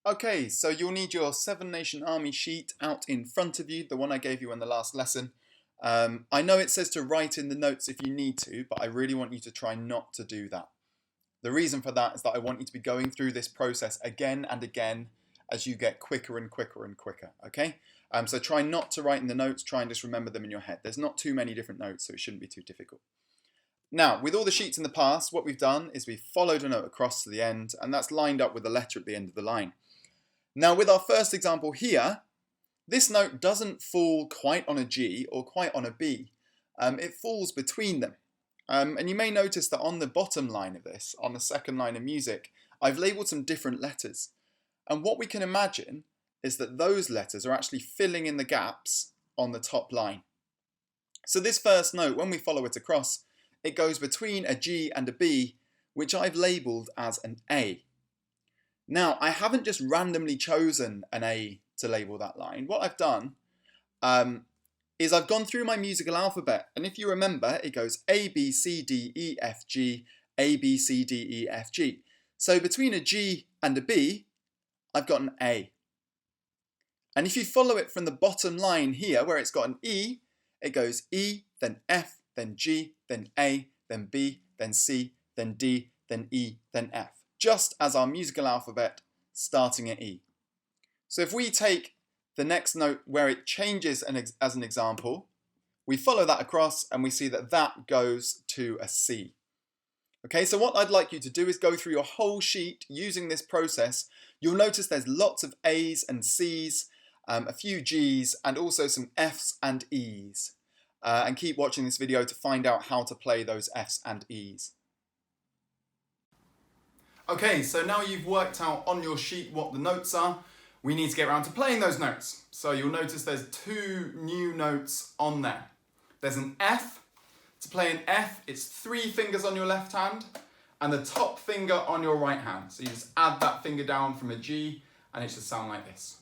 Okay, so you'll need your Seven Nation Army sheet out in front of you, the one I gave you in the last lesson. I know it says to write in the notes if you need to, but I really want you to try not to do that. The reason for that is that I want you to be going through this process again and again as you get quicker and quicker and quicker, okay? So try not to write in the notes, try and just remember them in your head. There's not too many different notes, so it shouldn't be too difficult. Now, with all the sheets in the past, what we've done is we've followed a note across to the end, and that's lined up with the letter at the end of the line. Now, with our first example here, this note doesn't fall quite on a G or quite on a B. It falls between them. And you may notice that on the bottom line of this, on the second line of music, I've labelled some different letters. And what we can imagine is that those letters are actually filling in the gaps on the top line. So this first note, when we follow it across, it goes between a G and a B, which I've labelled as an A. Now, I haven't just randomly chosen an A to label that line. What I've done is I've gone through my musical alphabet, and if you remember, it goes A, B, C, D, E, F, G, A, B, C, D, E, F, G. So between a G and a B, I've got an A. And if you follow it from the bottom line here, where it's got an E, it goes E, then F, then G, then A, then B, then C, then D, then E, then F. Just as our musical alphabet starting at E. So if we take the next note where it changes as an example, we follow that across and we see that that goes to a C. Okay, so what I'd like you to do is go through your whole sheet using this process. You'll notice there's lots of A's and C's, a few G's, and also some F's and E's. And keep watching this video to find out how to play those F's and E's. Okay, so now you've worked out on your sheet what the notes are, we need to get around to playing those notes. So you'll notice there's two new notes on there. There's an F. To play an F, it's 3 fingers on your left hand and the top finger on your right hand. So you just add that finger down from a G and it should sound like this.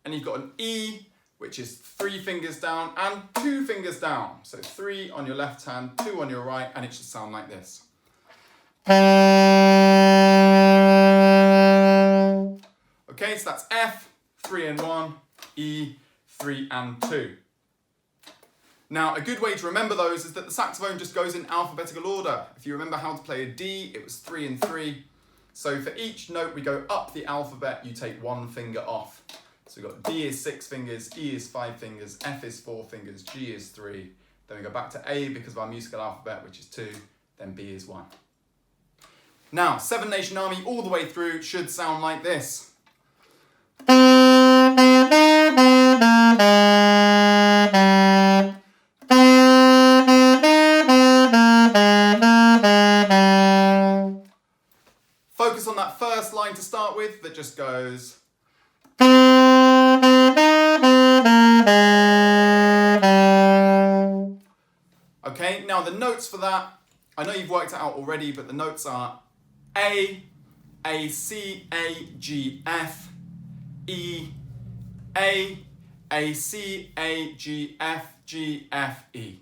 And you've got an E, which is 3 fingers down and 2 fingers down. So 3 on your left hand, 2 on your right, and it should sound like this. Okay, so that's F, 3 and 1, E, 3 and 2. Now, a good way to remember those is that the saxophone just goes in alphabetical order. If you remember how to play a D, it was 3 and 3. So for each note we go up the alphabet, you take 1 finger off. So we've got D is 6 fingers, E is 5 fingers, F is 4 fingers, G is 3. Then we go back to A because of our musical alphabet, which is 2. Then B is 1. Now, Seven Nation Army all the way through should sound like this. Focus on that first line to start with that just goes. Okay, now the notes for that, I know you've worked it out already, but the notes are A, C, A, G, F, E, A, C, A, G, F, G, F, E.